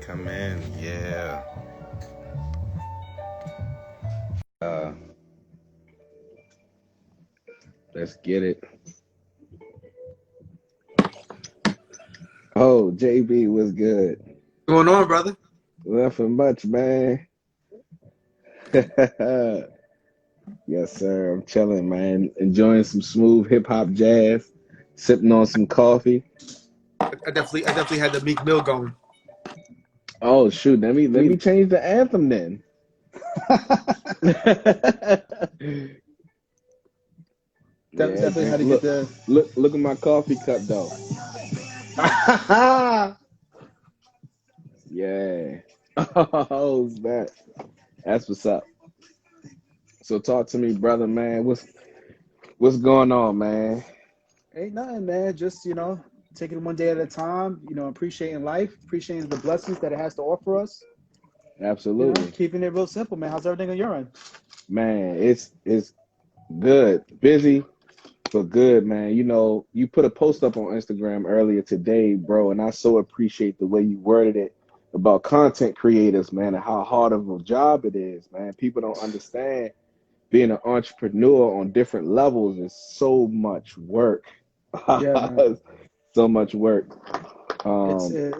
Come in. Yeah. Uh, let's get it. Oh, JB was good. Going on, brother? Nothing much, man. Yes, sir. I'm chilling, man. Enjoying some smooth hip hop jazz, sipping on some coffee. I definitely had the Meek Mill going. Oh shoot, let me We change the anthem then. Yeah, definitely drink. had to get Look, the. look at my coffee cup though. Yeah. Oh, that. That's what's up. So talk to me, brother, man. What's going on, man? Ain't nothing, man. Just taking it one day at a time. Appreciating life, appreciating the blessings that it has to offer us. Absolutely, Keeping it real simple, man. How's everything on your end? man. It's good. Busy, but good, man. You put a post up on Instagram earlier today, bro, and I so appreciate the way you worded it about content creators, man, and how hard of a job it is, man. People don't understand being an entrepreneur on different levels is so much work. Yeah, man. So much work. It's Um,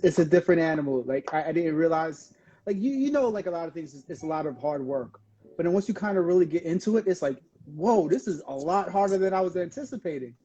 it's a different animal. Like I didn't realize. Like like a lot of things. It's a lot of hard work. But then once you kind of really get into it, it's like, whoa, this is a lot harder than I was anticipating.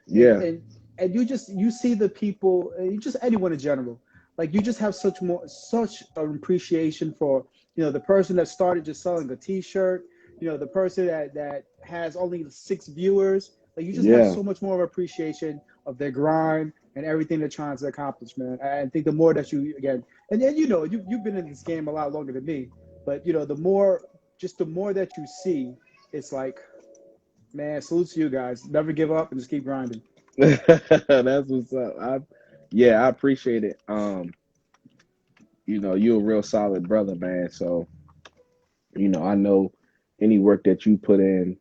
and yeah, and and you see the people, you just anyone in general, like you just have such an appreciation for the person that started just selling a t-shirt, the person that has only 6 viewers. Like you just have yeah. so much more of appreciation of their grind and everything they're trying to accomplish, man. I think the more that you, again, and you've been in this game a lot longer than me, but the more that you see, it's like, man, salute to you guys. Never give up and just keep grinding. That's what's up. Yeah, I appreciate it. You're a real solid brother, man. So, I know any work that you put in,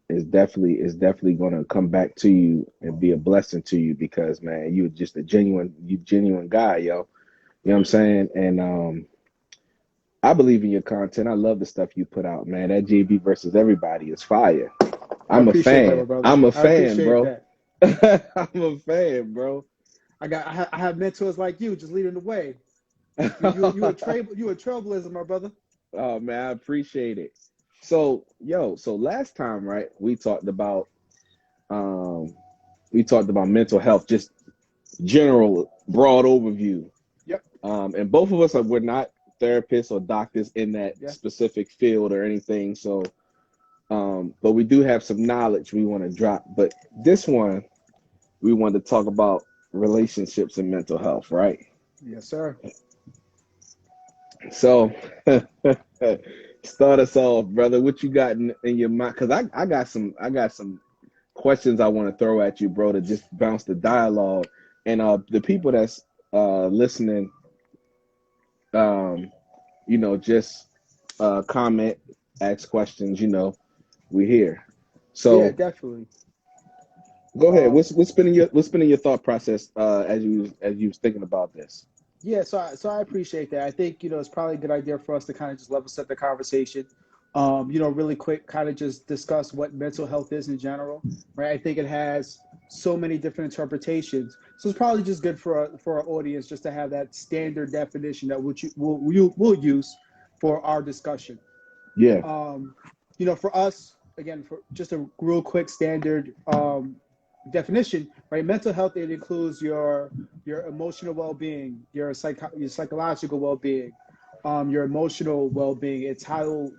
is definitely gonna come back to you and be a blessing to you because, man, you're just you genuine guy, yo. You know what I'm saying? And I believe in your content. I love the stuff you put out, man. That JB versus everybody is fire. I I'm a appreciate that, my fan. brother. I'm a I fan, appreciate bro. that. I'm a fan, bro. I have mentors like you, just leading the way. You a trailblazer, my brother. Oh man, I appreciate it. So last time, right, um we talked about mental health, just general broad overview. Yep. And both of us we're not therapists or doctors in that Yeah. specific field or anything. So but we do have some knowledge we want to drop. But this one we want to talk about relationships and mental health, right? Yes, sir. So start us off, brother. What you got in your mind? Because I got some questions I want to throw at you, bro, to just bounce the dialogue. And the people that's listening, um, just comment, ask questions. We here. Yeah, So definitely. go ahead. Um, What's spinning your thought process as you was thinking about this? Yeah, so I appreciate that. I think, it's probably a good idea for us to kind of just level set the conversation. Really quick, kind of just discuss what mental health is in general, right? I think it has so many different interpretations. So it's probably just good for our audience just to have that standard definition that we'll use for our discussion. Yeah, For us, again, for just a real quick standard definition, right? Mental health, it includes your emotional well-being, your psychological well-being, your emotional well-being. It's how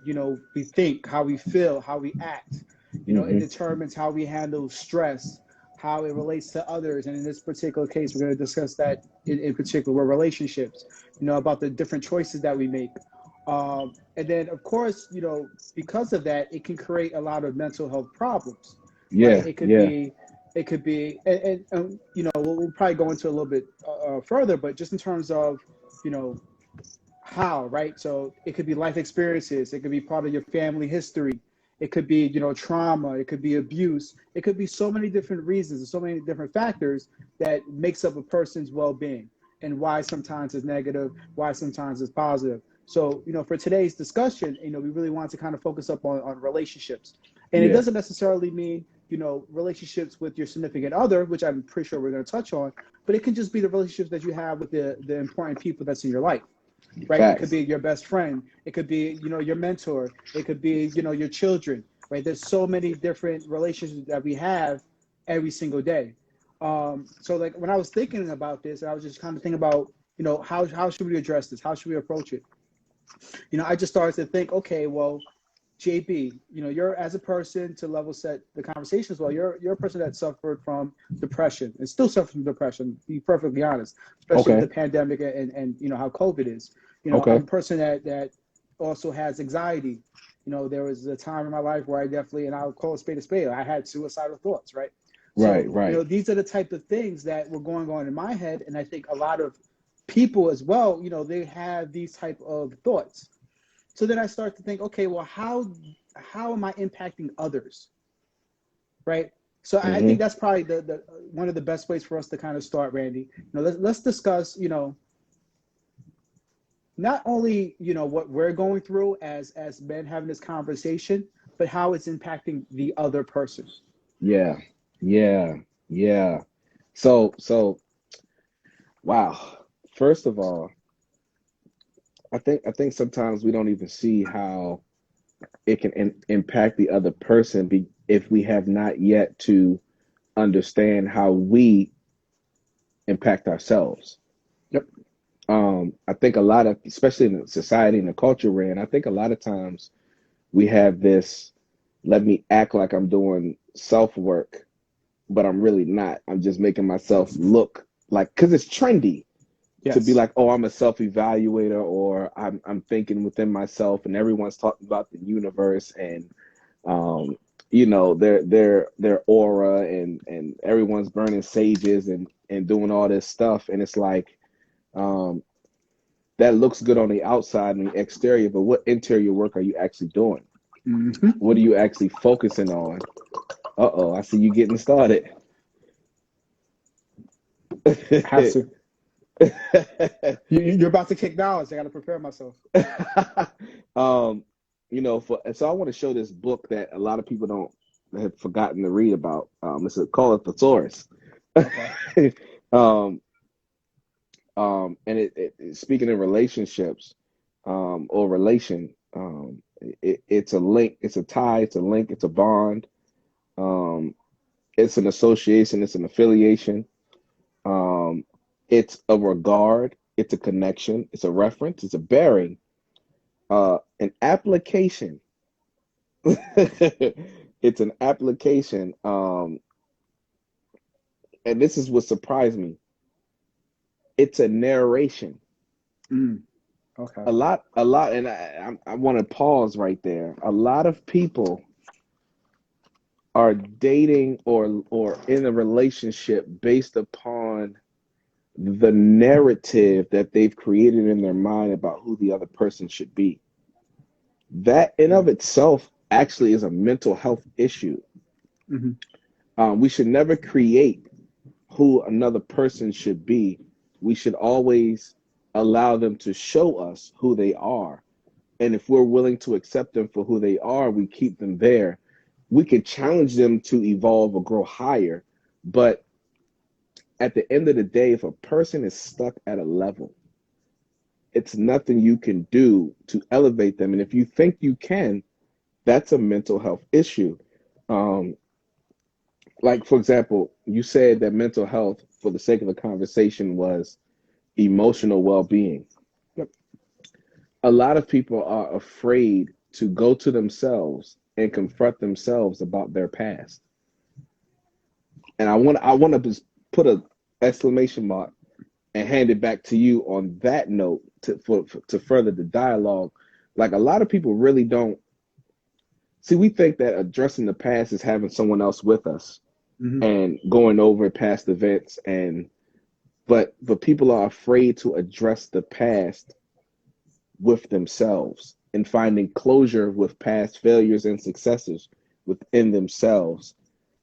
we think, how we feel, how we act. It Mm-hmm. determines how we handle stress, how it relates to others. And in this particular case, we're going to discuss that in particular with relationships, about the different choices that we make. And then, of course, because of that, it can create a lot of mental health problems, right? Yeah, yeah, It could be, we'll probably go into a little bit further, but just in terms of, you know, how, right? So it could be life experiences, it could be part of your family history, it could be, trauma, it could be abuse, it could be so many different reasons and so many different factors that makes up a person's well-being and why sometimes it's negative, why sometimes it's positive. So, for today's discussion, we really want to kind of focus up on relationships. And it yeah, doesn't necessarily mean, relationships with your significant other, which I'm pretty sure we're going to touch on, but it can just be the relationships that you have with the important people that's in your life, right? It could facts. be your best friend. It could be, your mentor. It could be, your children, right? There's so many different relationships that we have every single day. So like when I was thinking about this, I was just kind of thinking about, how should we address this? How should we approach it? I just started to think, okay, well, JB, you're as a person to level set the conversation as well. You're a person that suffered from depression and still suffers from depression. To be perfectly honest, especially with Okay, the pandemic and how COVID is. I'm okay, a person that also has anxiety. There was a time in my life where I definitely, and I'll call a spade a spade, I had suicidal thoughts, right? right, So right. these are the type of things that were going on in my head, and I think a lot of people as well, they have these type of thoughts. So then I start to think, okay, well, how am I impacting others, right? So I think Mm-hmm. that's probably the one of the best ways for us to kind of start, Randy. Let's discuss, not only what we're going through as men having this conversation, but how it's impacting the other person. Yeah, yeah, yeah. So, wow. First of all, I think sometimes we don't even see how it can impact the other person if we have not yet to understand how we impact ourselves. Yep. I think a lot of, especially in the society and the culture we're in, I think a lot of times we have this, let me act like I'm doing self work, but I'm really not. I'm just making myself look like, because it's trendy to be Yes. like, oh, I'm a self evaluator, or I'm thinking within myself, and everyone's talking about the universe and um, their aura, and everyone's burning sages and doing all this stuff, and it's like um, that looks good on the outside and the exterior, but what interior work are you actually doing? Mm-hmm. What are you actually focusing on? Uh-oh, I see you getting started. Has to. You're about to kick knowledge. I got to prepare myself. um, so I want to show this book that a lot of people don't have forgotten to read about. It's called Thesaurus. Okay. um, and speaking of relationships, or relation, it's a link, it's a tie, it's a link, it's a bond, um, it's an association, it's an affiliation, um, it's a regard, it's a connection, it's a reference, it's a bearing, an application. It's an application, and this is what surprised me. It's a narration. Mm. Okay. A lot, and I want to pause right there. A lot of people are dating or in a relationship based upon the narrative that they've created in their mind about who the other person should be. That in of Mm. itself actually is a mental health issue. Mm-hmm. We should never create who another person should be. We should always allow them to show us who they are. And if we're willing to accept them for who they are, we keep them there. We could challenge them to evolve or grow higher. But at the end of the day, if a person is stuck at a level, it's nothing you can do to elevate them. And if you think you can, that's a mental health issue. Um, like, for example, you said that mental health, for the sake of the conversation, was emotional well being. Yep. A lot of people are afraid to go to themselves and confront themselves about their past. And I want to just put a exclamation mark and hand it back to you on that note to further the dialogue. Like a lot of people really don't see. We think that addressing the past is having someone else with us Hmm. and going over past events, and but people are afraid to address the past with themselves and finding closure with past failures and successes within themselves.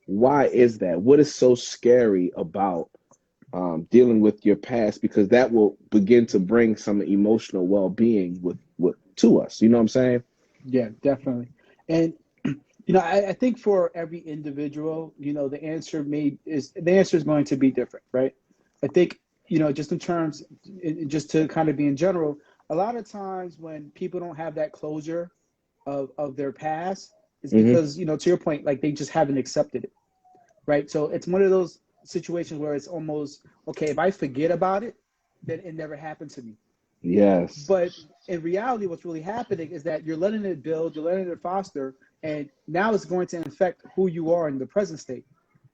Why is that? What is so scary about dealing with your past? Because that will begin to bring some emotional well-being with to us. You know what I'm saying? Yeah, definitely. And I think for every individual, the answer is going to be different, right? I think, just in terms, just to kind of be in general, a lot of times when people don't have that closure of their past, is Hmm. because, to your point, like they just haven't accepted it, right? So it's one of those situations where it's almost, okay, if I forget about it, then it never happened to me. Yes. But in reality, what's really happening is that you're letting it build, you're letting it foster, and now it's going to infect who you are in the present state.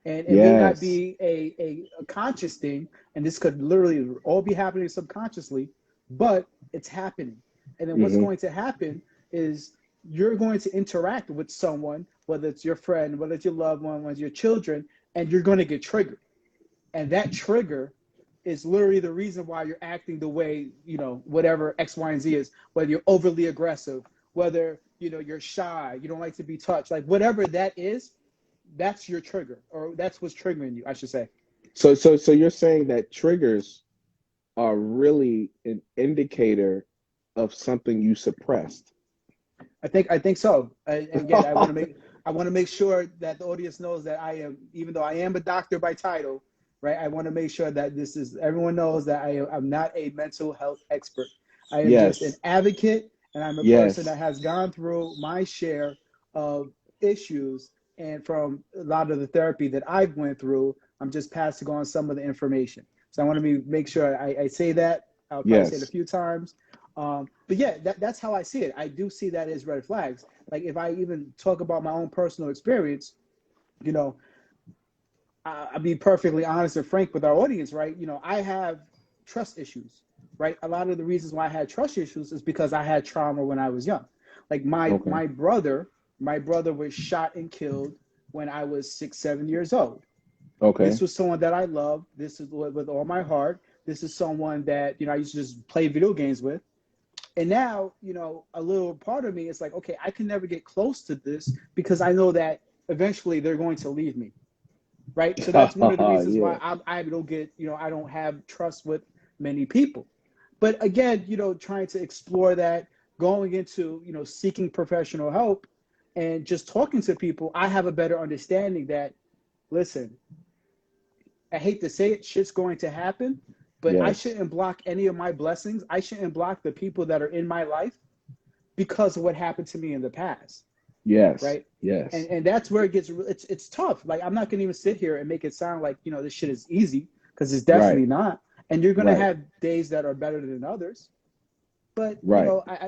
And it may not Yes. be a conscious thing, and this could literally all be happening subconsciously, but it's happening. And then what's Hmm. going to happen is you're going to interact with someone, whether it's your friend, whether it's your loved one, whether it's your children, and you're going to get triggered. And that trigger is literally the reason why you're acting the way, whatever X, Y, and Z is, whether you're overly aggressive, whether, you're shy, you don't like to be touched, like whatever that is, that's your trigger, or that's what's triggering you, I should say. So you're saying that triggers are really an indicator of something you suppressed. I think so. And again, I want to make sure that the audience knows that I am, even though I am a doctor by title, right? I want to make sure that everyone knows that I'm not a mental health expert. I am just an Yes. advocate, and I'm a person that Yes. has gone through my share of issues. And from a lot of the therapy that I've went through, I'm just passing on some of the information. So I want to make sure I say that. I'll probably say it a Yes. few times. But yeah, that's how I see it. I do see that as red flags. Like if I even talk about my own personal experience, you know, I'll be perfectly honest and frank with our audience, right? I have trust issues, right? A lot of the reasons why I had trust issues is because I had trauma when I was young. Like my Okay. my brother, my brother was shot and killed when I was 6, 7 years old. This Okay. was someone that I loved. This is with all my heart. This is someone that I used to just play video games with. And now, a little part of me is like, okay, I can never get close to this because I know that eventually they're going to leave me, right? So that's one of the reasons why Yeah. I don't get, I don't have trust with many people. But again, trying to explore that, going into, seeking professional help and just talking to people, I have a better understanding that, listen, I hate to say it, shit's going to happen, but I Yes. shouldn't block any of my blessings. I shouldn't block the people that are in my life because of what happened to me in the past, Yes. right? And Yes. and that's where it gets it's tough. Like I'm not gonna even sit here and make it sound like this shit is easy because it's Right. definitely not. And you're gonna Right. have days that are better than others. But Right.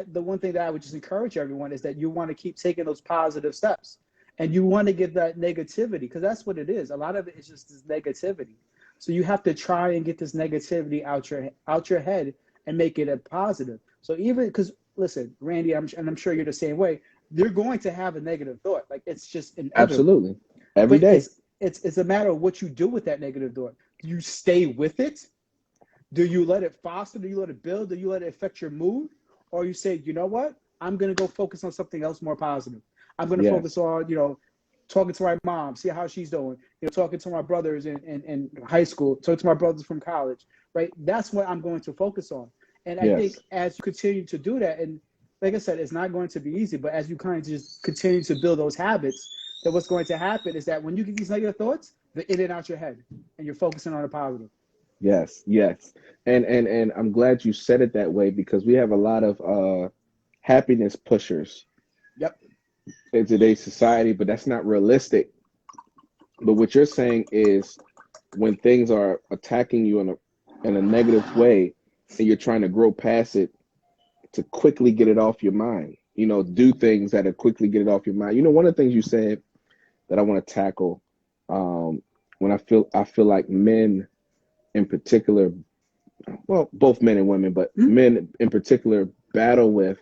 the one thing that I would just encourage everyone is that you want to keep taking those positive steps, and you want to get that negativity because that's what it is. A lot of it is just this negativity. So you have to try and get this negativity out your head and make it a positive. So even because listen, Randy, I'm sure you're the same way. You're going to have a negative thought, like it's just inevitable. Absolutely. Every But day. it's a matter of what you do with that negative thought. Do you stay with it? Do you let it foster? Do you let it build? Do you let it affect your mood? Or you say, you know what? I'm going to go focus on something else more positive. I'm going to focus Yes. on, talking to my mom, see how she's doing, talking to my brothers in high school, talking to my brothers from college, right? That's what I'm going to focus on. And I think Yes. as you continue to do that, and like I said, it's not going to be easy, but as you kind of just continue to build those habits, that what's going to happen is that when you get these negative thoughts, they're in and out your head, and you're focusing on the positive. Yes. Yes. And I'm glad you said it that way because we have a lot of happiness pushers Yep. in today's society, but that's not realistic. But what you're saying is when things are attacking you in a negative way and you're trying to grow past it to quickly get it off your mind. do things that quickly get it off your mind. One of the things you said that I want to tackle, when I feel like men in particular, well, both men and women, but Mhm. men in particular battle with,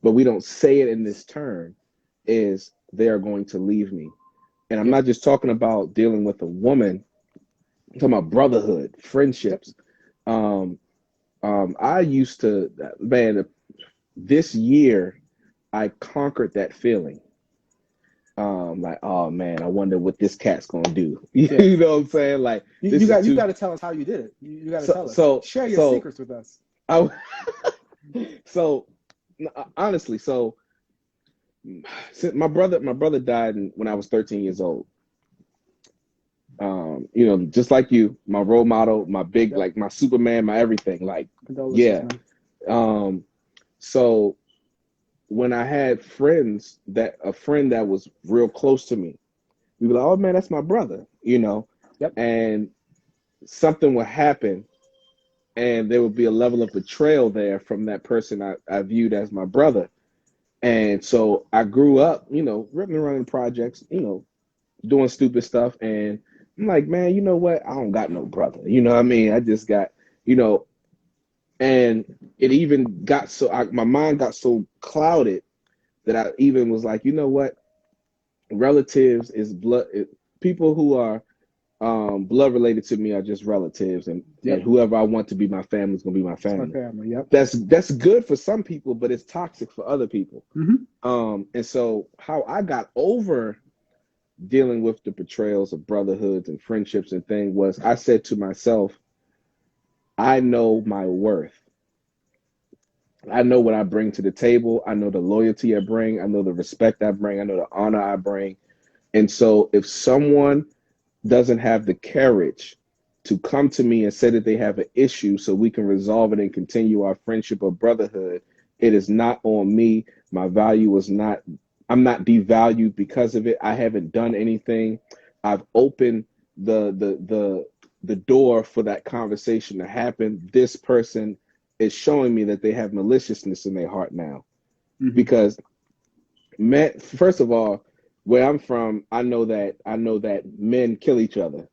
but we don't say it in this term, is they are going to leave me. And I'm Yep. not just talking about dealing with a woman, I'm talking about brotherhood, Yep. friendships. Um, I used to, man, this year I conquered that feeling. Like, oh man, I wonder what this cat's gonna do. Yeah. You know what I'm saying? Like, You this is got too. to tell us how you did it. You got to So, tell us. so, Share your so, secrets with us. I, so, honestly, so since my brother died when I was 13 years old. Just like you, my role model, my big, Yep. like my Superman, my everything. Like, Condolences, yeah. man. Um, so when I had a friend that was real close to me, we were like, oh man, that's my brother. Yep. And something would happen, and there would be a level of betrayal there from that person I viewed as my brother. And so I grew up, ripping around in projects, doing stupid stuff. And I'm like, man, you know what? I don't got no brother. You know what I mean? I just got, you know, and it even got my mind got so clouded that I even was like, you know what? Relatives is people who are blood related to me are just relatives, and Yep. whoever I want to be my family is gonna be my It's my family. family. Yep. That's good for some people, but it's toxic for other people. Hmm. And so how I got over dealing with the betrayals of brotherhoods and friendships and things was I said to myself, I know my worth. I know what I bring to the table. I know the loyalty I bring. I know the respect I bring. I know the honor I bring. And so if someone doesn't have the courage to come to me and say that they have an issue so we can resolve it and continue our friendship or brotherhood, it is not on me. My value is not, I'm not devalued because of it. I haven't done anything. I've opened the door for that conversation to happen. This person is showing me that they have maliciousness in their heart now. Hmm. Because men, first of all, where I'm from, I know that men kill each other.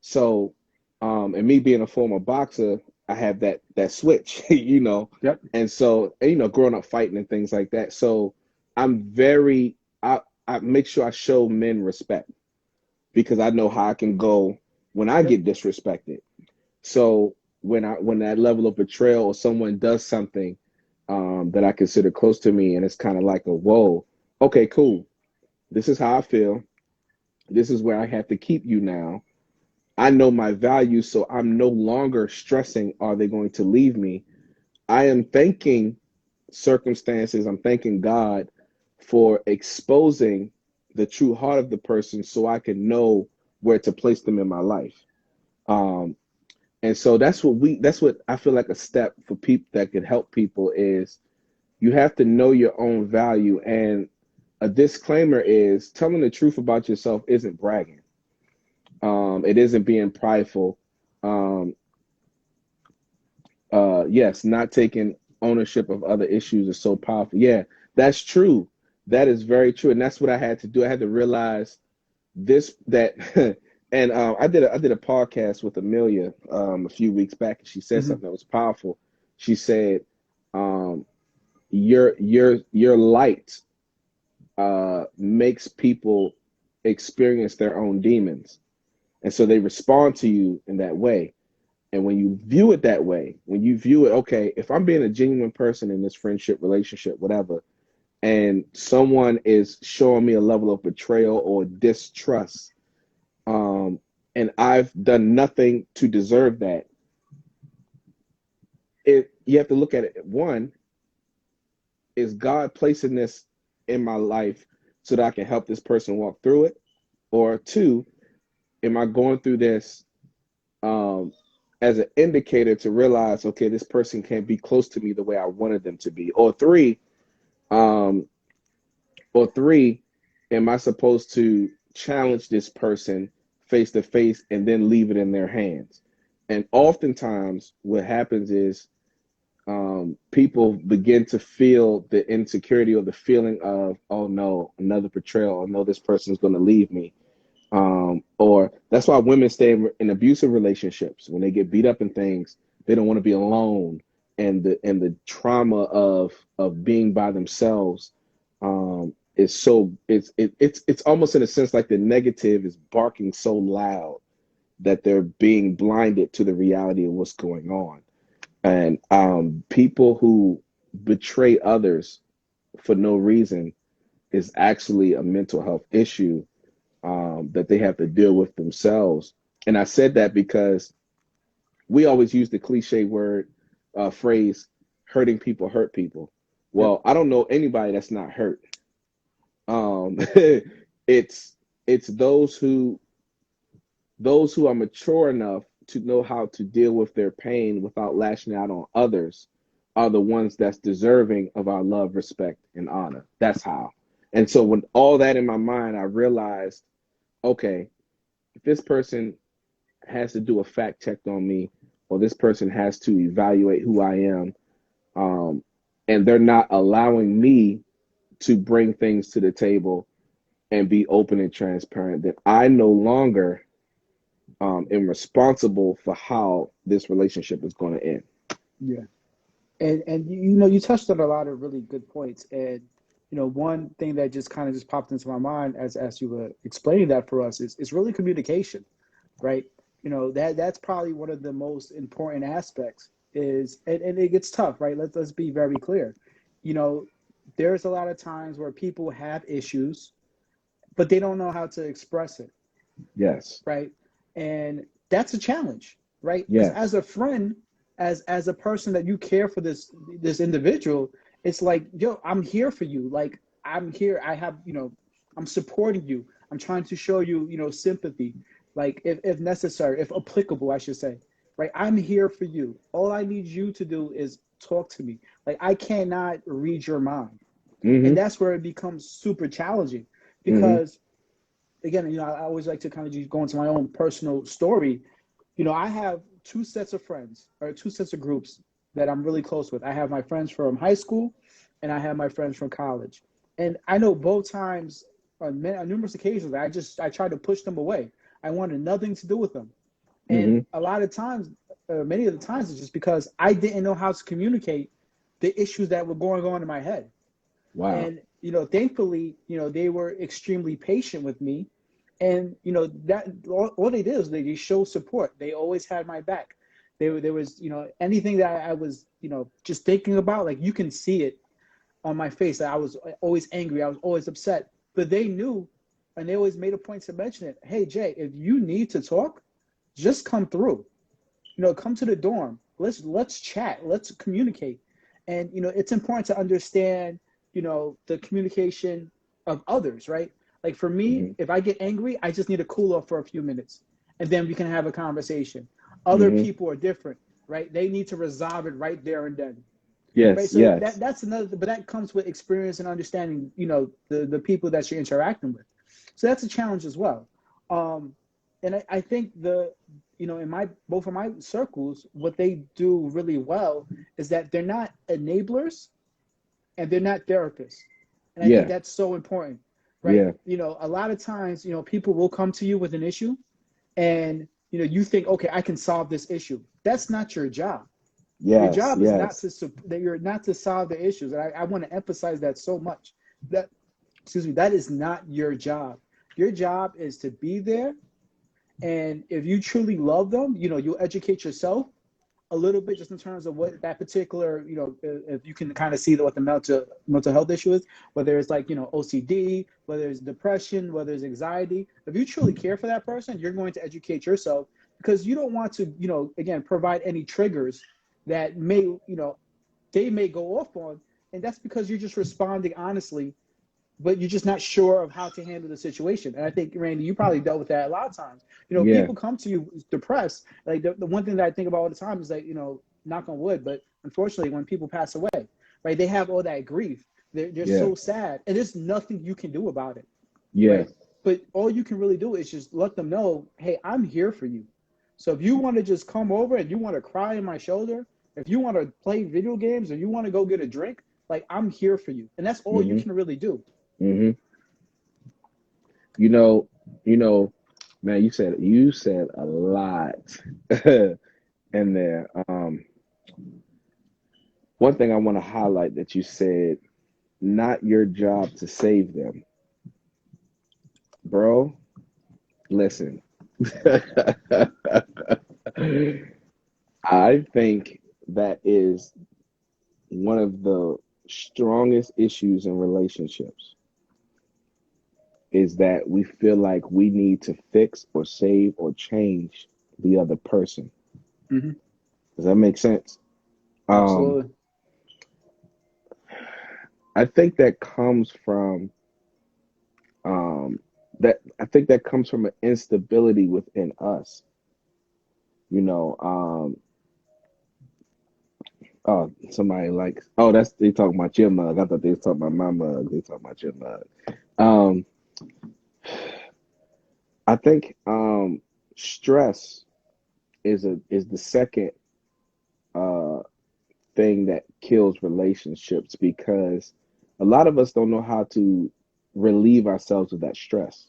So, and me being a former boxer, I have that switch, Yep. and so growing up fighting and things like that. So, I'm very I make sure I show men respect because I know how I can go when I Yep. get disrespected. So when that level of betrayal or someone does something that I consider close to me, and it's kind of like a whoa, okay, cool. This is how I feel. This is where I have to keep you now. I know my value, so I'm no longer stressing, are they going to leave me? I am thanking circumstances, I'm thanking God for exposing the true heart of the person so I can know where to place them in my life. Um, and so that's what I feel like a step for people that could help people is you have to know your own value. And a disclaimer is telling the truth about yourself isn't bragging. It isn't being prideful. Um, yes, not taking ownership of other issues is so powerful. Yeah, that's true. That is very true, and that's what I had to do. I had to realize this that, and I did a podcast with Amelia a few weeks back, and she said Hmm. something that was powerful. She said, um, "Your light makes people experience their own demons, and so they respond to you in that way." And when you view it that way, when you view it, okay, if I'm being a genuine person in this friendship, relationship, whatever, and someone is showing me a level of betrayal or distrust, um, and I've done nothing to deserve that, you have to look at it. One, is God placing this in my life so that I can help this person walk through it? Or two, am I going through this um, as an indicator to realize, okay, this person can't be close to me the way I wanted them to be. Um, or three, am I supposed to challenge this person face to face and then leave it in their hands? And oftentimes, what happens is people begin to feel the insecurity or the feeling of, oh no, another betrayal. Oh no, this person's going to leave me. Or that's why women stay in abusive relationships when they get beat up and things. They don't want to be alone, and the trauma of being by themselves is so it's almost in a sense like the negative is barking so loud that they're being blinded to the reality of what's going on. And people who betray others for no reason is actually a mental health issue that they have to deal with themselves. And I said that because we always use the cliche word phrase, hurting people hurt people. Yep. Well, I don't know anybody that's not hurt. Um, it's it's those who are mature enough to know how to deal with their pain without lashing out on others are the ones that's deserving of our love, respect, and honor. That's how. And so, when all that in my mind, I realized, okay, if this person has to do a fact check on me, or this person has to evaluate who I am, um, and they're not allowing me to bring things to the table and be open and transparent, then I no longer am responsible for how this relationship is going to end. Yeah. And you know, you touched on a lot of really good points. And you know, one thing that just kind of just popped into my mind as you were explaining that for us is really communication, right? You know, that's probably one of the most important aspects is, and it gets tough, right? Let's be very clear. You know, there's a lot of times where people have issues, but they don't know how to express it, Yes. right? And that's a challenge, right? Because as Yes. a friend, as a person that you care for this individual, it's like, yo, I'm here for you. Like I'm here. I have, you know, I'm supporting you. I'm trying to show you, you know, sympathy, like if necessary, if applicable, I should say, right? I'm here for you. All I need you to do is talk to me. Like I cannot read your mind, and Mm-hmm. that's where it becomes super challenging Mm-hmm. because again, you know, I always like to kind of just go into my own personal story. You know, I have two sets of friends or two sets of groups that I'm really close with. I have my friends from high school and I have my friends from college. And I know both times on numerous occasions, I tried to push them away. I wanted nothing to do with them. And Mm-hmm. a lot of times, many of the times, it's just because I didn't know how to communicate the issues that were going on in my head. Wow. And you know, thankfully, you know, they were extremely patient with me, and you know that all they did is they show support. They always had my back. There was, you know, anything that I was, you know, just thinking about, like you can see it on my face that I was always angry, I was always upset, but they knew, and they always made a point to mention it. Hey Jay, if you need to talk, just come through. You know, come to the dorm. Let's chat. Let's communicate. And you know, it's important to understand, you know, the communication of others, right? Like for me, Mm-hmm. if I get angry, I just need to cool off for a few minutes, and then we can have a conversation. Other Mm-hmm. people are different, right? They need to resolve it right there and then, right? Yes. So Yes. that's another, but that comes with experience and understanding, you know, the people that you're interacting with. So that's a challenge as well. um and I think the, you know, in my both of my circles, what they do really well is that they're not enablers and they're not therapists. And I think Yeah. that's so important, right? Yeah. You know, a lot of times, you know, people will come to you with an issue and, you know, you think, okay, I can solve this issue. That's not your job. Your Yes. job is not Yes. to that you're not to solve the issues. And I want to emphasize that so much. That, excuse me, that is not your job. Your job is to be there, and if you truly love them, you know, you'll educate yourself a little bit just in terms of what that particular, you know, if you can kind of see what the mental health issue is, whether it's like, you know, OCD, whether it's depression, whether it's anxiety. If you truly care for that person, you're going to educate yourself because you don't want to, you know, again, provide any triggers that may, you know, they may go off on. And that's because you're just responding honestly, but you're just not sure of how to handle the situation. And I think, Randy, you probably dealt with that a lot of times. You know, Yeah. people come to you depressed. Like the one thing that I think about all the time is like, you know, knock on wood, but unfortunately, when people pass away, right, they have all that grief. They're Yeah. so sad, and there's nothing you can do about it, Yeah. right? But all you can really do is just let them know, hey, I'm here for you. So if you want to just come over and you want to cry on my shoulder, If you want to play video games or you want to go get a drink, like I'm here for you. And that's all you Hmm. can really do. Hmm. You know, you know, man, you said a lot in there. One thing I want to highlight that you said, not your job to save them, bro. Listen, I think that is one of the strongest issues in relationships is that we feel like we need to fix or save or change the other person. Hmm. Does that make sense? Um, Absolutely. I think that comes from um, that comes from an instability within us. You know, oh, somebody likes. Oh, that's they talking about your mug. I thought they was talking about my mug. They talking about your mug. Um, I think stress is the second uh thing that kills relationships because a lot of us don't know how to relieve ourselves of that stress.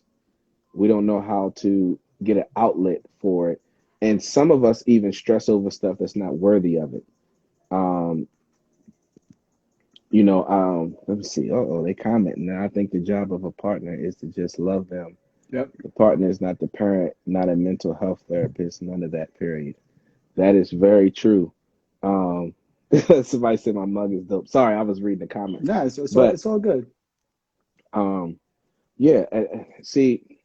We don't know how to get an outlet for it. And some of us even stress over stuff that's not worthy of it. Um, let me see. Oh, they commenting. Now, I think the job of a partner is to just love them. Yep. The partner is not the parent, not a mental health therapist, none of that, period. That is very true. Um, somebody said my mug is dope. Sorry, I was reading the comments. Yeah, But it's all good. um, yeah, see,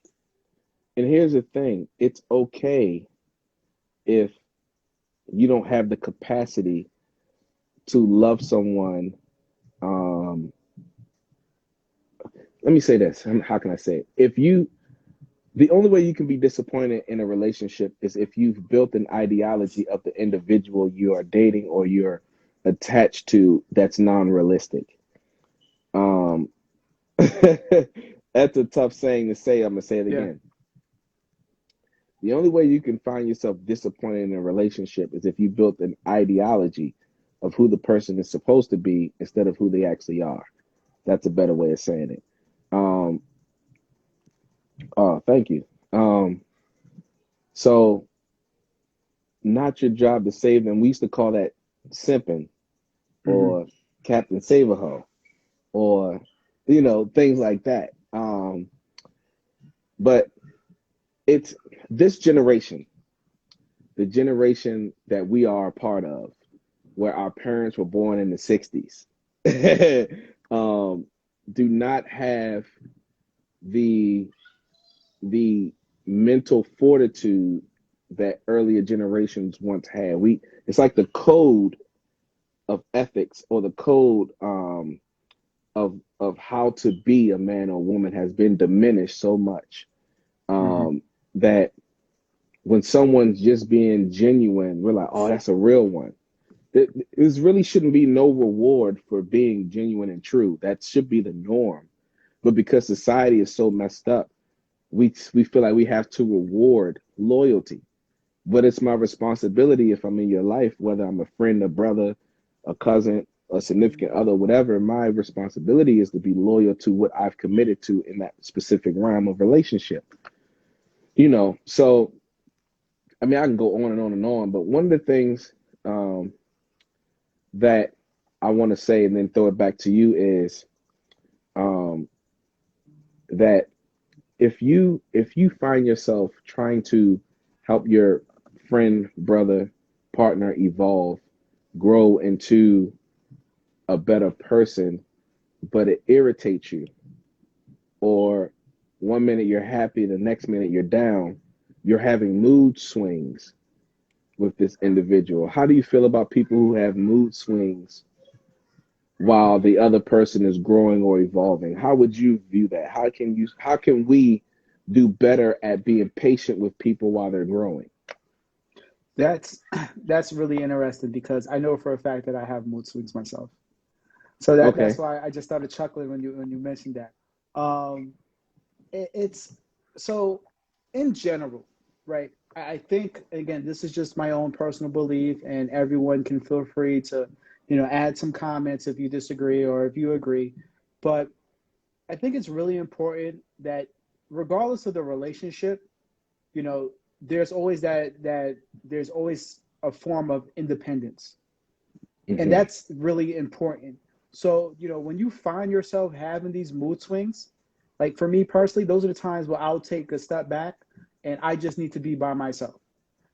and here's the thing. It's okay if you don't have the capacity to love someone. Um, Let me say this. How can I say it? The only way you can be disappointed in a relationship is if you've built an ideology of the individual you are dating or you're attached to that's non-realistic. Um, that's a tough saying to say. I'm gonna say it Yeah. again. The only way you can find yourself disappointed in a relationship is if you built an ideology of who the person is supposed to be instead of who they actually are. That's a better way of saying it. Um, oh, thank you. So not your job to save them. We used to call that simping Hmm. or Captain Save-A-Ho or things like that. But it's this generation, the generation that we are a part of, where our parents were born in the 60s, um, do not have the the mental fortitude that earlier generations once had. It's like the code of ethics or the code of how to be a man or woman has been diminished so much Hmm. that when someone's just being genuine, we're like, oh, that's a real one. There really shouldn't be no reward for being genuine and true. That should be the norm. But because society is so messed up, we feel like we have to reward loyalty. But it's my responsibility if I'm in your life, whether I'm a friend, a brother, a cousin, a significant other, whatever. My responsibility is to be loyal to what I've committed to in that specific realm of relationship. So I mean, I can go on and on and on, but one of the things um, that I want to say and then throw it back to you is um, that if you find yourself trying to help your friend, brother, partner evolve, grow into a better person, but it irritates you, or one minute you're happy, the next minute you're down, you're having mood swings with this individual. How do you feel about people who have mood swings while the other person is growing or evolving? How would you view that? How can we do better at being patient with people while they're growing? That's that's really interesting because I know for a fact that I have mood swings myself. So that's Okay. why I just started chuckling when you mentioned that. It's so in general. right. I think again, this is just my own personal belief, and everyone can feel free to, add some comments if you disagree or if you agree. But I think it's really important that regardless of the relationship, you know, there's always that there's always a form of independence. And Hmm. that's really important. So, when you find yourself having these mood swings, like for me personally, those are the times where I'll take a step back and I just need to be by myself,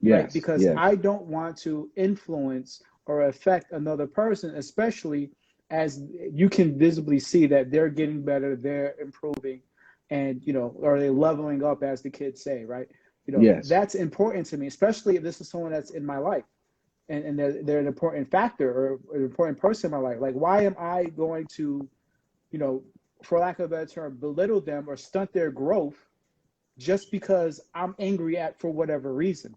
right? Yes, Because yes, I don't want to influence or affect another person, especially as you can visibly see that they're getting better, they're improving, and, or they're leveling up, as the kids say, right? yes, That's important to me, especially if this is someone that's in my life and they're an important factor or an important person in my life. Like, why am I going to, you know, for lack of a better term, belittle them or stunt their growth just because I'm angry at for whatever reason?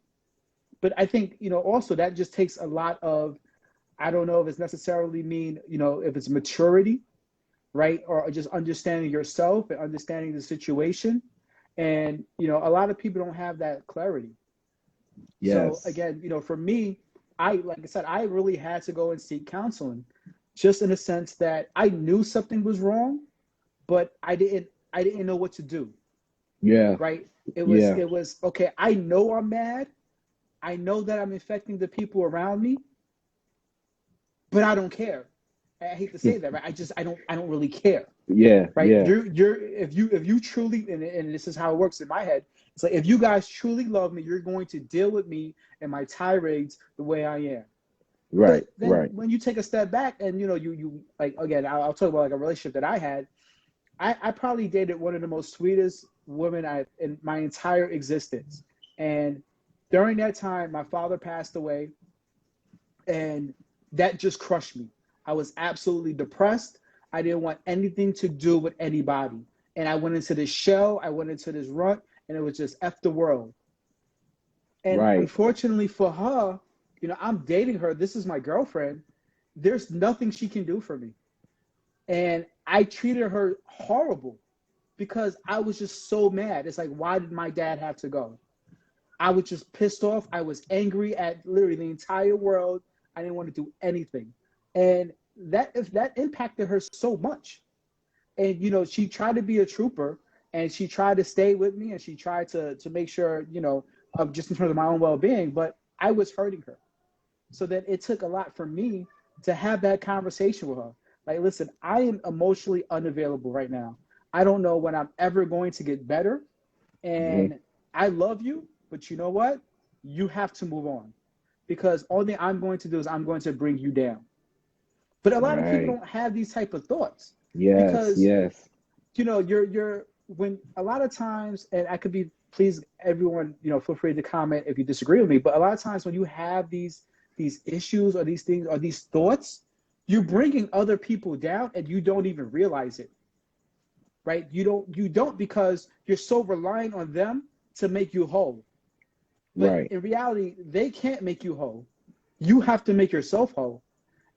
But I think, also that just takes a lot of, I don't know if it's necessarily mean, if it's maturity, right? Or just understanding yourself and understanding the situation. And, a lot of people don't have that clarity. So yes, again, for me, like I said, I really had to go and seek counseling, just in a sense that I knew something was wrong, but I didn't know what to do. yeah, Right? It was yeah. it was okay. I know I'm mad. I know that I'm affecting the people around me, but I don't care. I hate to say that, right? I don't really care. Yeah, Right? yeah, You're if you truly, and this is how it works in my head. It's like, if you guys truly love me, you're going to deal with me and my tirades the way I am. right, But then right. when you take a step back and you like, again, I'll talk about like a relationship that I had. I probably dated one of the most sweetest women I in my entire existence. And during that time, my father passed away, and that just crushed me. I was absolutely depressed. I didn't want anything to do with anybody. And I went into this shell, I went into this rut, and it was just F the world. And Right. unfortunately for her, I'm dating her. This is my girlfriend. There's nothing she can do for me. And I treated her horrible because I was just so mad. It's like, why did my dad have to go? I was just pissed off. I was angry at literally the entire world. I didn't want to do anything. And that impacted her so much. And she tried to be a trooper, and she tried to stay with me, and she tried to make sure, of just in terms of my own well-being, but I was hurting her. So that it took a lot for me to have that conversation with her. Like, listen, I am emotionally unavailable right now. I don't know when I'm ever going to get better. Hmm. And I love you, but you know what? You have to move on, because all that I'm going to do is I'm going to bring you down. But a lot of people Right. don't have these type of thoughts, Yes, because yes. you're when a lot of times, and I could be, please everyone, feel free to comment if you disagree with me, but a lot of times when you have these issues or these things or these thoughts, you're bringing other people down and you don't even realize it, right? You don't because you're so reliant on them to make you whole. But Right, in reality, they can't make you whole. You have to make yourself whole.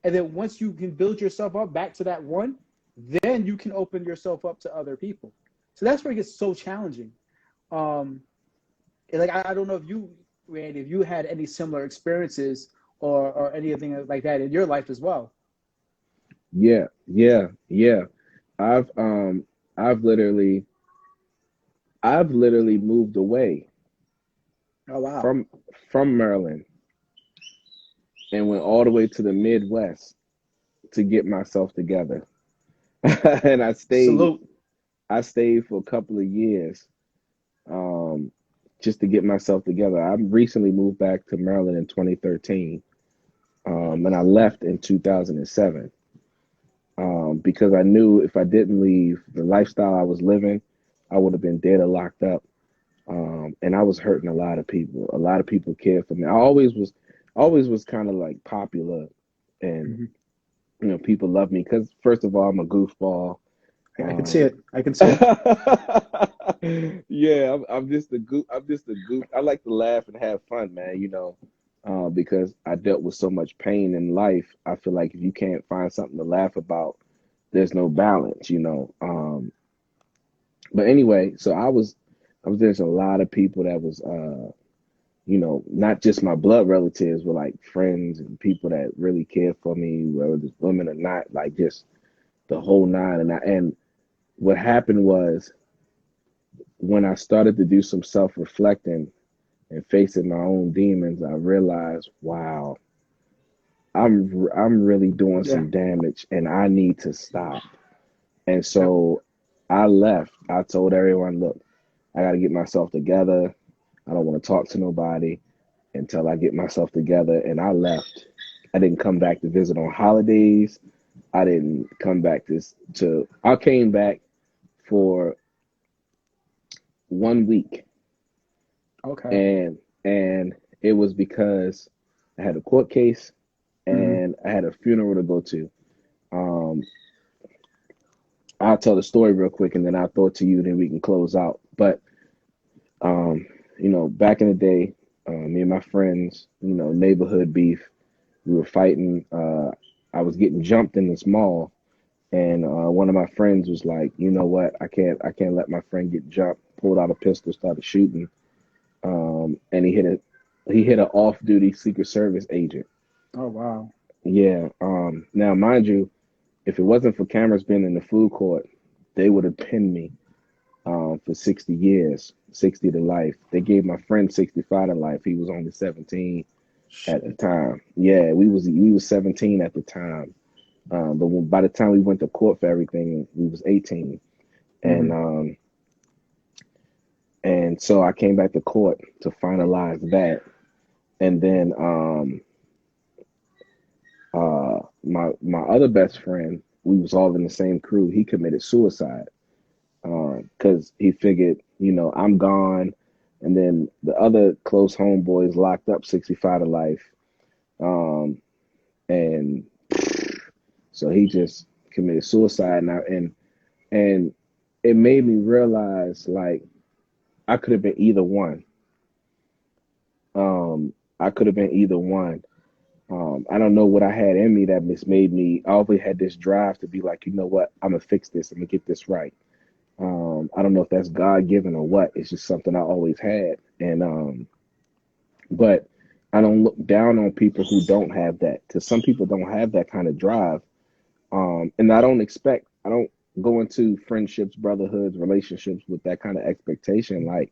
And then once you can build yourself up back to that one, then you can open yourself up to other people. So that's where it gets so challenging. Um, like, I don't know if you, Randy, if you had any similar experiences or anything like that in your life as well. yeah, yeah, yeah. I've um I've literally I've literally moved away Oh, wow. from Maryland and went all the way to the Midwest to get myself together. And Salute. I stayed for a couple of years, um just to get myself together. I recently moved back to Maryland in 2013. And I left in 2007. Because I knew if I didn't leave the lifestyle I was living, I would have been dead or locked up. And I was hurting a lot of people. A lot of people cared for me. Always was kind of like popular, and Mhm. people love me because first of all, I'm a goofball. I can see Um, it. I can see it. yeah, I'm just a goof. I'm just a goof. I like to laugh and have fun, man. Because I dealt with so much pain in life. I feel like if you can't find something to laugh about, there's no balance. But anyway, so I was there's a lot of people that was not just my blood relatives, but like friends and people that really care for me, whether it's women or not, like just the whole nine. And what happened was when I started to do some self-reflecting and facing my own demons, I realized, wow, I'm really doing Yeah. some damage and I need to stop. And Yep. so I left. I told everyone, look, I got to get myself together. I don't want to talk to nobody until I get myself together. And I left. I didn't come back to visit on holidays. I didn't come back I came back for 1 week, Okay. and and it was because I had a court case Hmm. and I had a funeral to go to. Um, I'll tell the story real quick and then I'll throw it to you, then we can close out. But um, back in the day, me and my friends, neighborhood beef, we were fighting. I was getting jumped in this mall, and one of my friends was like, "You know what? I can't let my friend get jumped." Pulled out a pistol, started shooting, and he hit an off-duty Secret Service agent. Oh, wow. Yeah. Now, mind you, if it wasn't for cameras being in the food court, they would have pinned me for 60 years, 60 to life. They gave my friend 65 to life. He was only 17 at the Shit. time. Yeah, we was 17 at the time. But by the time we went to court for everything, we was 18. And Hmm. um, and so I came back to court to finalize that. And then my other best friend, we was all in the same crew. He committed suicide because he figured, I'm gone, and then the other close homeboys locked up 65 to life, um, and so he just committed suicide. Now, and it made me realize like I could have been either one. I could have been either one. I don't know what I had in me that just made me. I always had this drive to be like, you know what, I'm gonna fix this. I'm gonna get this right. I don't know if that's God given or what. It's just something I always had, and but I don't look down on people who don't have that. Because some people don't have that kind of drive, and I don't go into friendships, brotherhoods, relationships with that kind of expectation. Like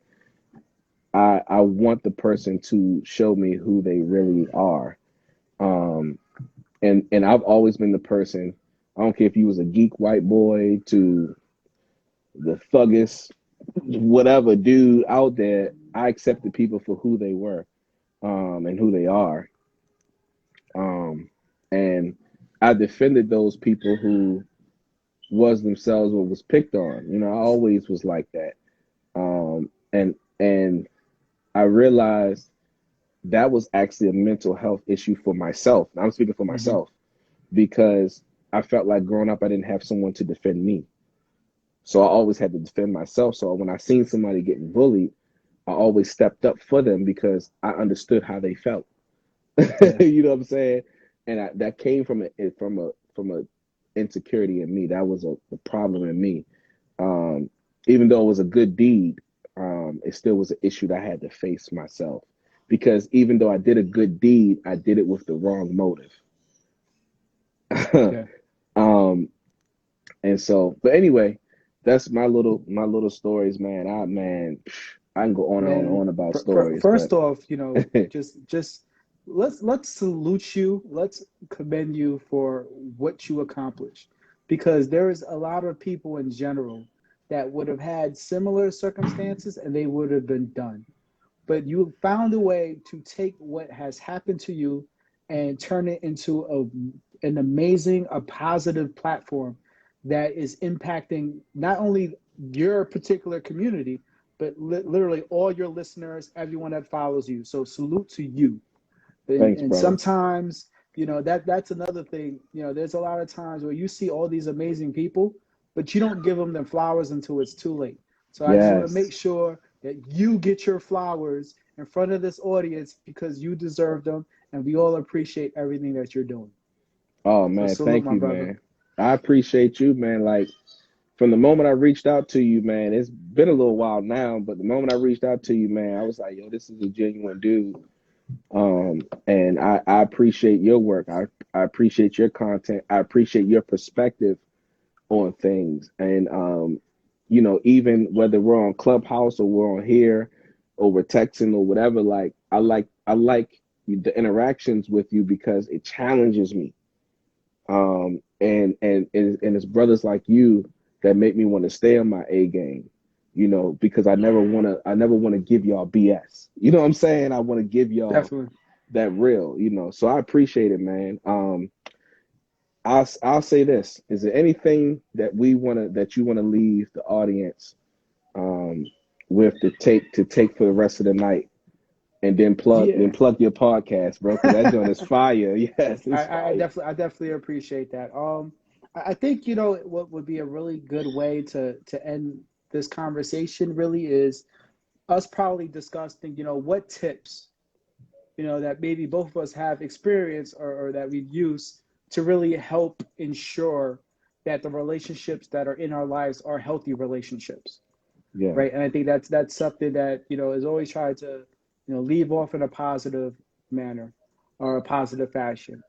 I want the person to show me who they really are. Um, and I've always been the person. I don't care if you was a geek white boy to the thuggest whatever dude out there. I accepted people for who they were, and who they are, um, and I defended those people who was themselves or was picked on. I always was like that, and I realized that was actually a mental health issue for myself. I'm speaking for Hmm. myself because I felt like growing up I didn't have someone to defend me. So I always had to defend myself. So when I seen somebody getting bullied, I always stepped up for them because I understood how they felt. Yeah. You know what I'm saying? And that came from a insecurity in me. That was a problem in me. Um, Even though it was a good deed, it still was an issue that I had to face myself. Because even though I did a good deed, I did it with the wrong motive. Yeah. um, and so, but anyway, that's my little stories, man. I can go on and on and Man, on about stories, but first off, just let's salute you. Let's commend you for what you accomplished, because there is a lot of people in general that would have had similar circumstances and they would have been done. But you found a way to take what has happened to you and turn it into an amazing, a positive platform that is impacting not only your particular community, but literally all your listeners, everyone that follows you. So salute to you. And, thanks, and brother. sometimes, that's another thing. There's a lot of times where you see all these amazing people, but you don't give them their flowers until it's too late. So I just want to make Yes. sure that you get your flowers in front of this audience because you deserve them, and we all appreciate everything that you're doing. Oh So man, salute, thank my you, brother. man. I appreciate you, man. Like from the moment I reached out to you, man, it's been a little while now, but the moment I reached out to you, man, I was like, yo, this is a genuine dude. And I appreciate your work. I appreciate your content. I appreciate your perspective on things. And you know, even whether we're on Clubhouse or we're on here or we're texting or whatever, like I like the interactions with you because it challenges me. And it's brothers like you that make me want to stay on my A game, you know, because I never want to give y'all BS. You know what I'm saying? I want to give y'all Definitely. that real, you know. So I appreciate it, man. I'll say this: is there anything that you wanna leave the audience um with to take for the rest of the night, and then Yeah. plug your podcast, bro, because that joint is fire. Yes, it's fire. I definitely appreciate that. I think, you know, what would be a really good way to end this conversation really is us probably discussing, you know, what tips, you know, that maybe both of us have experience or that we've used to really help ensure that the relationships that are in our lives are healthy relationships, Yeah. right? And I think that's something that, you know, is always tried to, you know, leave off in a positive manner or a positive fashion.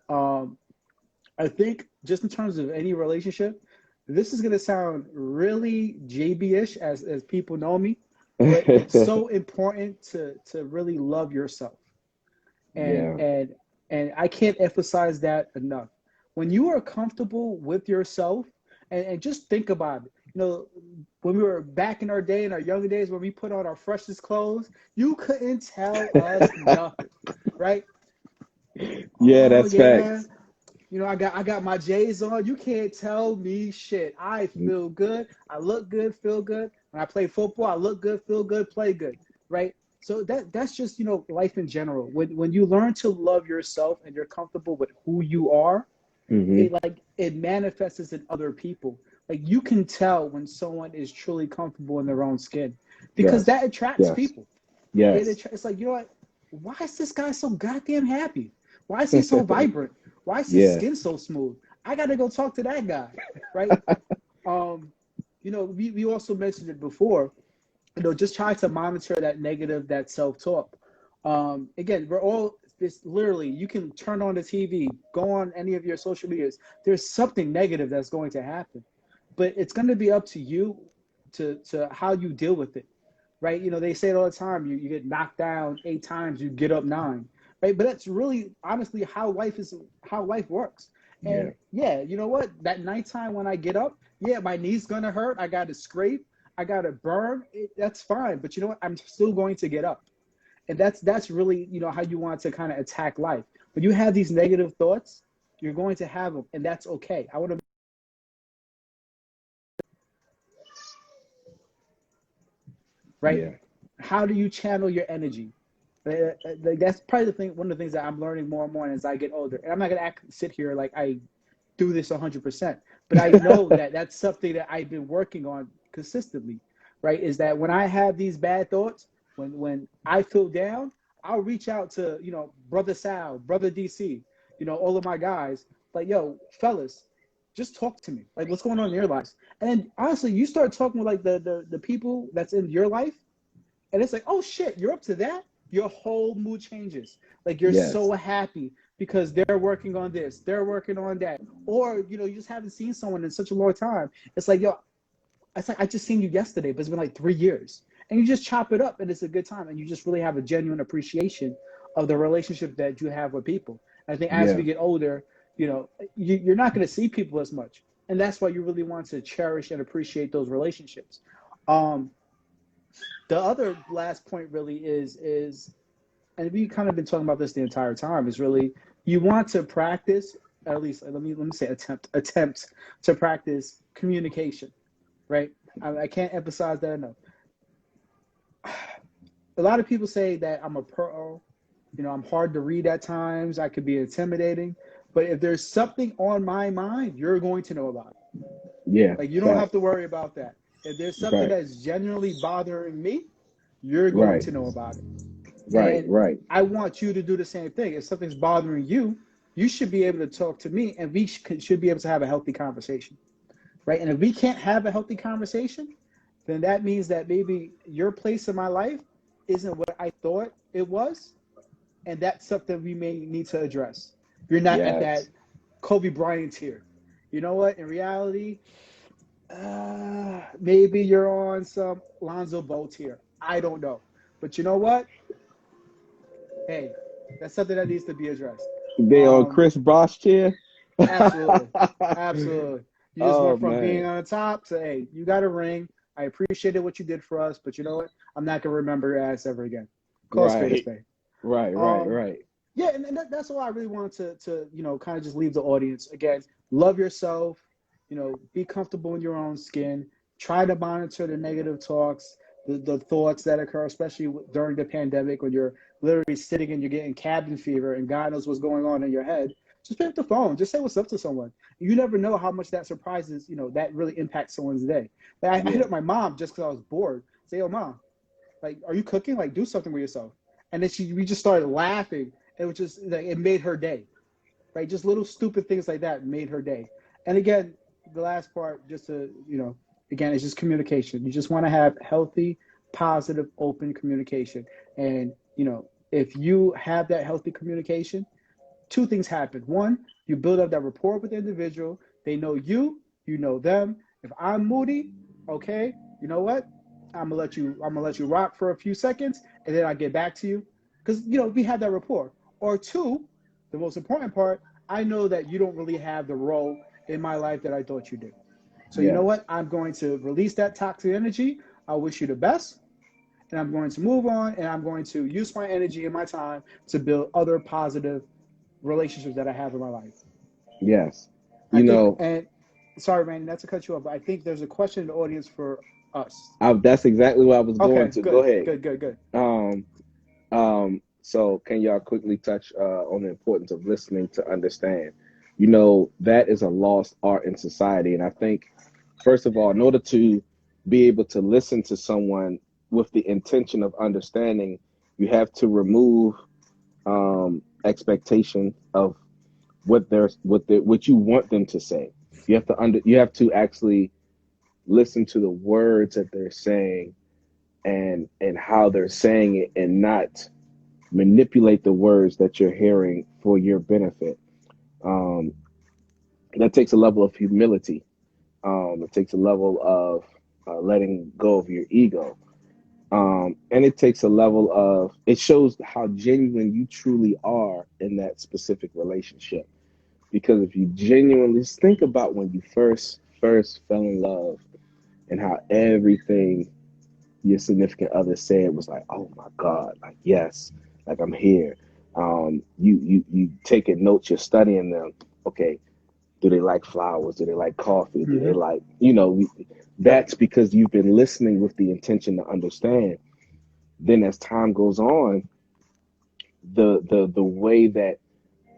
I think just in terms of any relationship, this is gonna sound really JB-ish as people know me, but it's so important to really love yourself. And Yeah. and and I can't emphasize that enough. When you are comfortable with yourself, and just think about it. You know, when we were back in our day, in our younger days, when we put on our freshest clothes, you couldn't tell us nothing, right? Yeah, Oh that's yeah, facts. you know, I got my J's on. You can't tell me shit. I feel good. I look good, feel good. When I play football, I look good, feel good, play good. Right? So that's just, you know, life in general. When you learn to love yourself and you're comfortable with who you are, Hmm. it manifests in other people. Like you can tell when someone is truly comfortable in their own skin because Yes. that attracts Yes. people. Yes. It's like, you know what? Why is this guy so goddamn happy? Why is he so vibrant? Why is his Yeah. skin so smooth? I got to go talk to that guy, right? Um, you know, we also mentioned it before. You know, just try to monitor that negative, that self-talk. Again, we're all this literally. You can turn on the TV, go on any of your social medias. There's something negative that's going to happen, but it's going to be up to you to how you deal with it, right? You know, they say it all the time. You get knocked down 8 times, you get up nine, right? But that's really honestly how life works. Yeah. And yeah, you know what? That nighttime when I get up, yeah, my knee's gonna hurt. I got to scrape. I got to burn. That's fine. But you know what? I'm still going to get up. And that's really, you know, how you want to kind of attack life. When you have these negative thoughts, you're going to have them, and that's okay. I want to right. Yeah. How do you channel your energy? That's probably the thing. One of the things that I'm learning more and more as I get older. And I'm not gonna sit here like I do this 100%, but I know that that's something that I've been working on consistently. Right? Is that when I have these bad thoughts, when I feel down, I'll reach out to, you know, brother Sal, brother DC, you know, all of my guys. Like, yo, fellas, just talk to me. Like, what's going on in your lives? And then honestly, you start talking with like the people that's in your life, and it's like, oh shit, you're up to that? Your whole mood changes. Like you're Yes. so happy because they're working on this, they're working on that. Or, you know, you just haven't seen someone in such a long time. It's like, yo, it's like I just seen you yesterday, but it's been like 3 years. And you just chop it up and it's a good time. And you just really have a genuine appreciation of the relationship that you have with people. And I think as Yeah. we get older, you know, you're not going to see people as much. And that's why you really want to cherish and appreciate those relationships. Um, the other last point really is and we've kind of been talking about this the entire time is really you want to practice, at least let me say attempt to practice communication, right? I can't emphasize that enough. A lot of people say that I'm a pro, you know, I'm hard to read at times, I could be intimidating, but if there's something on my mind, you're going to know about it. Yeah. Like you don't have Fact. to worry about that. If there's something Right. that's genuinely bothering me, you're going Right. to know about it. Right. And Right. I want you to do the same thing. If something's bothering you, you should be able to talk to me, and we should be able to have a healthy conversation, right? And if we can't have a healthy conversation, then that means that maybe your place in my life isn't what I thought it was, and that's something we may need to address. You're not at that Yes. Kobe Bryant tier. You know what? In reality, maybe you're on some Lonzo Ball tier. I don't know, but you know what? Hey, that's something that needs to be addressed. They on Um, Chris Bosh chair. Absolutely. Absolutely. You just Oh went from being man. on top to, hey, you got a ring. I appreciated what you did for us, but you know what? I'm not going to remember your ass ever again. Call a spade a Right. spade. Right. Right. Um, Right. yeah, and that's all I really wanted kind of just leave the audience. Again, love yourself, be comfortable in your own skin. Try to monitor the negative talks, the thoughts that occur, especially during the pandemic when you're literally sitting and you're getting cabin fever and God knows what's going on in your head. Just pick up the phone. Just say what's up to someone. You never know how much that surprises, that really impacts someone's day. Like I hit Yeah. up my mom just because I was bored. Say, oh, mom, like, are you cooking? Like, do something with yourself. And then we just started laughing. It was just like, it made her day, right? Just little stupid things like that made her day. And again, the last part, just to, again, it's just communication. You just want to have healthy, positive, open communication. And, if you have that healthy communication, two things happen. One, you build up that rapport with the individual. They know you, you know them. If I'm moody, okay, you know what? I'm gonna let you rock for a few seconds and then I get back to you. Because we have that rapport. Or two, the most important part, I know that you don't really have the role in my life that I thought you did. So you know Yes. what? I'm going to release that toxic energy. I wish you the best. And I'm going to move on and I'm going to use my energy and my time to build other positive relationships that I have in my life. Yes. I You think, know, and sorry, Randy, not to cut you off, but I think there's a question in the audience for us. that's exactly what I was going Okay, to. Go good, ahead. good, good, good. Um, so can y'all quickly touch on the importance of listening to understand? That is a lost art in society. And I think, first of all, in order to be able to listen to someone with the intention of understanding, you have to remove expectation of what you want them to say. You have to actually listen to the words that they're saying and how they're saying it and not manipulate the words that you're hearing for your benefit. Um, that takes a level of humility. It takes a level of letting go of your ego. And it takes a level of, it shows how genuine you truly are in that specific relationship. Because if you genuinely just think about when you first fell in love and how everything your significant other said was like, "Oh my God, like yes, like I'm here." You taking notes, you're studying them. Okay, do they like flowers? Do they like coffee? Do they Mm-hmm. like Yep. That's because you've been listening with the intention to understand. Then as time goes on, the way that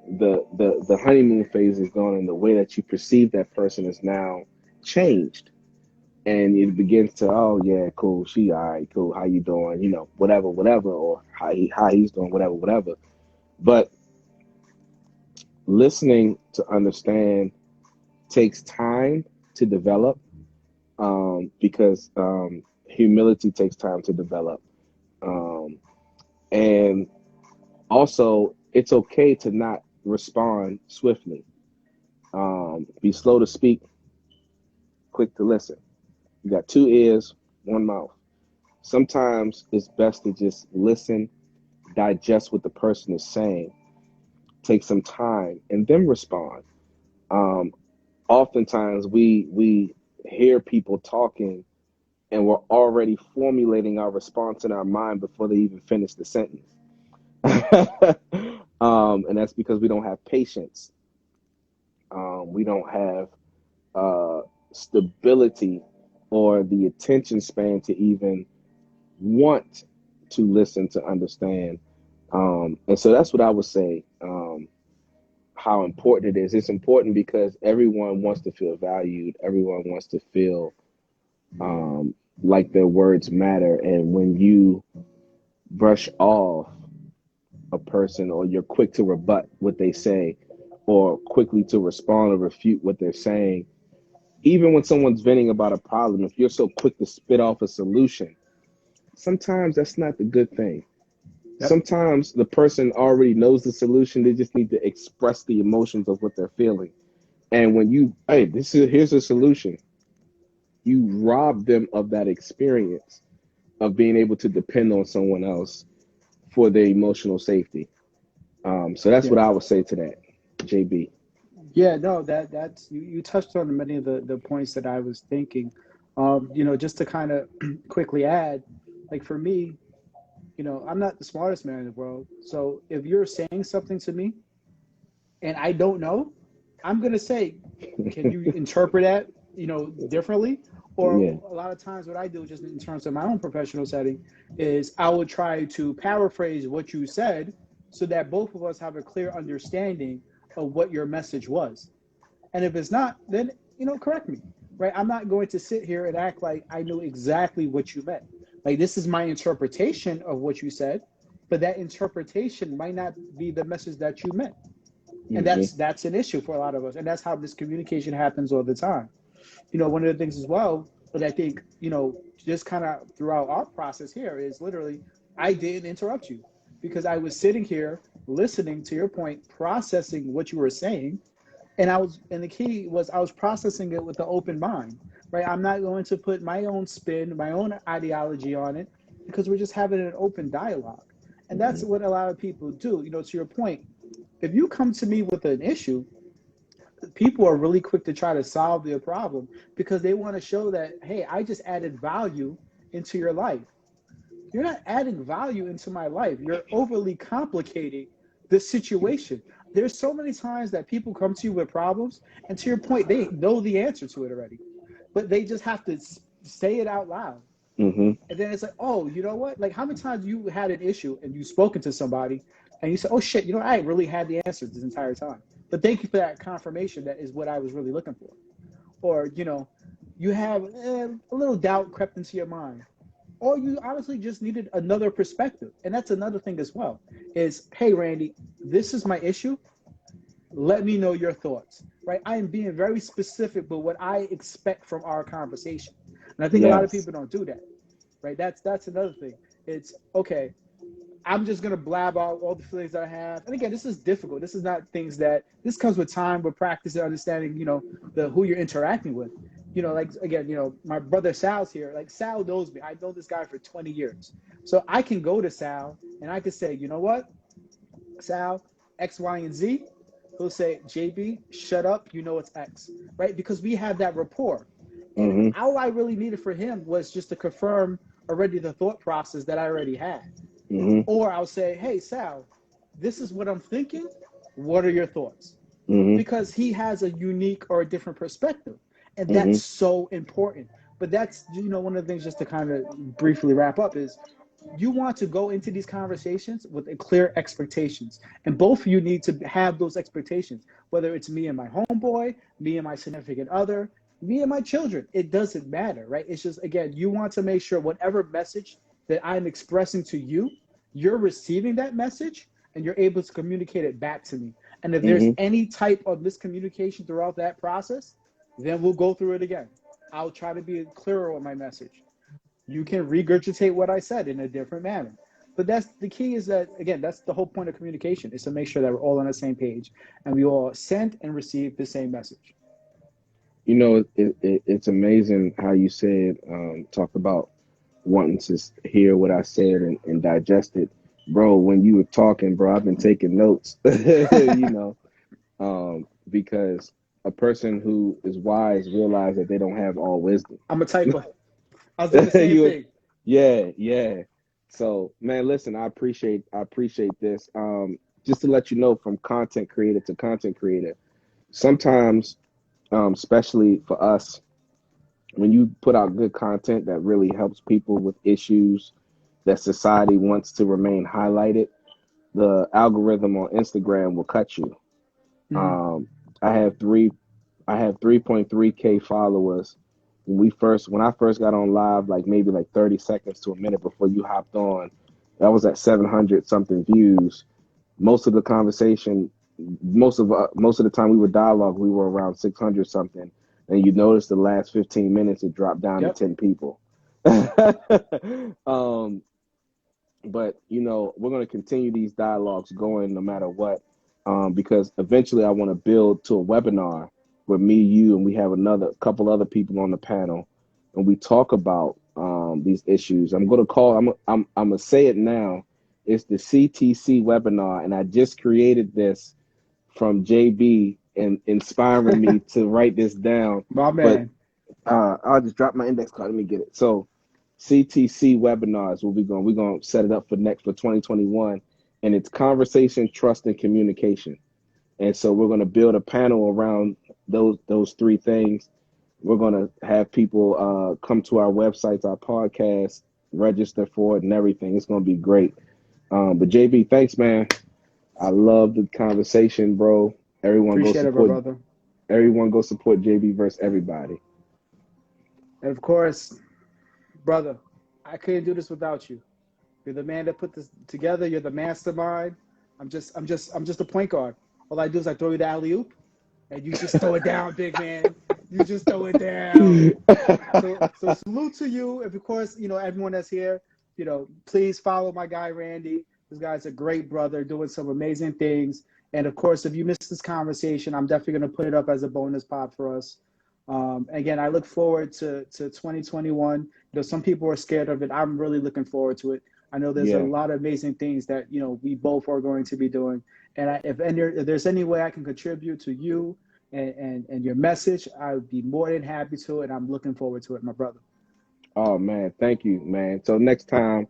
the honeymoon phase is gone and the way that you perceive that person is now changed, and it begins to, oh yeah, cool, she all right, cool, how you doing, whatever, whatever, or how he's doing, whatever, whatever. But listening to understand takes time to develop, because humility takes time to develop, um, and also it's okay to not respond swiftly. Be slow to speak, quick to listen. You got two ears, one mouth. Sometimes it's best to just listen, digest what the person is saying, take some time, and then respond. Um, Oftentimes we hear people talking and we're already formulating our response in our mind before they even finish the sentence. And that's because we don't have patience. We don't have uh, stability or the attention span to even want to listen to understand. And so that's what I would say. How important it is. It's important because everyone wants to feel valued. Everyone wants to feel like their words matter. And when you brush off a person, or you're quick to rebut what they say, or quickly to respond or refute what they're saying, even when someone's venting about a problem, if you're so quick to spit off a solution, sometimes that's not the good thing. Yep. Sometimes the person already knows the solution. They just need to express the emotions of what they're feeling. And when you, hey, here's a solution, you rob them of that experience of being able to depend on someone else for their emotional safety. So that's Yeah. what I would say to that, JB. Yeah, no, that's you touched on many of the points that I was thinking. Just to kind of quickly add, like for me, I'm not the smartest man in the world. So if you're saying something to me and I don't know, I'm gonna say, can you interpret that, differently? Or Yeah. a lot of times what I do just in terms of my own professional setting is I will try to paraphrase what you said so that both of us have a clear understanding of what your message was. And if it's not, then correct me, right? I'm not going to sit here and act like I know exactly what you meant. Like this is my interpretation of what you said, but that interpretation might not be the message that you meant. And Hmm. that's an issue for a lot of us. And that's how this communication happens all the time. One of the things as well that I think, just kind of throughout our process here is literally I didn't interrupt you because I was sitting here listening to your point, processing what you were saying, and the key was I was processing it with an open mind, right? I'm not going to put my own spin, my own ideology on it because we're just having an open dialogue. And that's what a lot of people do. To your point, if you come to me with an issue, people are really quick to try to solve their problem because they want to show that, hey, I just added value into your life. You're not adding value into my life. You're overly complicating the situation. There's so many times that people come to you with problems, and to your point, they know the answer to it already, but they just have to say it out loud. Hmm. And then it's like, oh, you know what? Like, how many times you had an issue and you've spoken to somebody and you said, oh shit, I really had the answer this entire time. But thank you for that confirmation. That is what I was really looking for. Or, you have a little doubt crept into your mind, or you honestly just needed another perspective. And that's another thing as well is, hey, Randy, this is my issue. Let me know your thoughts, right? I am being very specific with what I expect from our conversation. And I think a lot of Yes. people don't do that, right? That's another thing. It's okay. I'm just gonna blab out all the feelings that I have. And again, this is difficult. This is not things that this comes with time, with practice and understanding, the who you're interacting with. Like again, my brother Sal's here. Like Sal knows me. I know this guy for 20 years. So I can go to Sal and I can say, you know what, Sal, X, Y, and Z. He'll say, JB, shut up, it's X. Right? Because we have that rapport. And Hmm. all I really needed for him was just to confirm already the thought process that I already had. Hmm. Or I'll say, hey, Sal, this is what I'm thinking. What are your thoughts? Hmm. Because he has a unique or a different perspective. And that's Hmm. so important. But that's, one of the things just to kind of briefly wrap up is you want to go into these conversations with a clear expectations. And both of you need to have those expectations, whether it's me and my homeboy, me and my significant other, me and my children. It doesn't matter, right? It's just, again, you want to make sure whatever message that I'm expressing to you, you're receiving that message and you're able to communicate it back to me. And if there's Hmm. any type of miscommunication throughout that process, then we'll go through it again. I'll try to be clearer on my message. You can regurgitate what I said in a different manner. But that's the key is that, again, that's the whole point of communication is to make sure that we're all on the same page and we all send and receive the same message. It's amazing how you said, talk about wanting to hear what I said and digest it. Bro, when you were talking, bro, I've been taking notes, because a person who is wise realize that they don't have all wisdom. I'm a typo. I was doing the same you, thing. yeah, yeah. So, man, listen, I appreciate this. Just to let you know, from content creator to content creator, sometimes, especially for us, when you put out good content that really helps people with issues that society wants to remain highlighted, the algorithm on Instagram will cut you. Mm. Um, I have three, I have 3.3K followers. When I first got on live, like maybe like 30 seconds to a minute before you hopped on, that was at 700 something views. Most of the conversation, most of the time we were dialogue, we were around 600 something. and you notice the last 15 minutes it dropped down to Yep. 10 people. um, but we're going to continue these dialogues going no matter what, because eventually I want to build to a webinar with me, you, and we have another couple other people on the panel, and we talk about these issues. I'm going to call. I'm going to say it now. It's the CTC webinar, and I just created this from JB and inspiring me to write this down. My But man. I'll just drop my index card. Let me get it. So CTC webinars will be going. We're going to set it up for 2021, and it's conversation, trust, and communication. And so we're going to build a panel around those three things. We're going to have people come to our websites, our podcast, register for it, and everything. It's going to be great. But JB, thanks, man. I love the conversation, bro. Everyone go Appreciate it, my support. brother. Everyone go support JB versus everybody. And of course, brother, I couldn't do this without you. You're the man that put this together. You're the mastermind. I'm just a point guard. All I do is I throw you the alley oop, and you just throw it down, big man. You just throw it down. So salute to you, and of course, everyone that's here. Please follow my guy Randy. This guy's a great brother, doing some amazing things. And of course, if you missed this conversation, I'm definitely going to put it up as a bonus pod for us. Again, I look forward to 2021. Some people are scared of it. I'm really looking forward to it. I know there's a Yeah. lot of amazing things that we both are going to be doing. And if there's any way I can contribute to you and your message, I would be more than happy to. And I'm looking forward to it, my brother. Oh man, thank you, man. So next time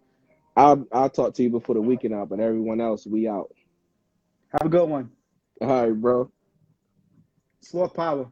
I'll talk to you before the weekend out, but everyone else, we out. Have a good one. All right, bro. Slow power.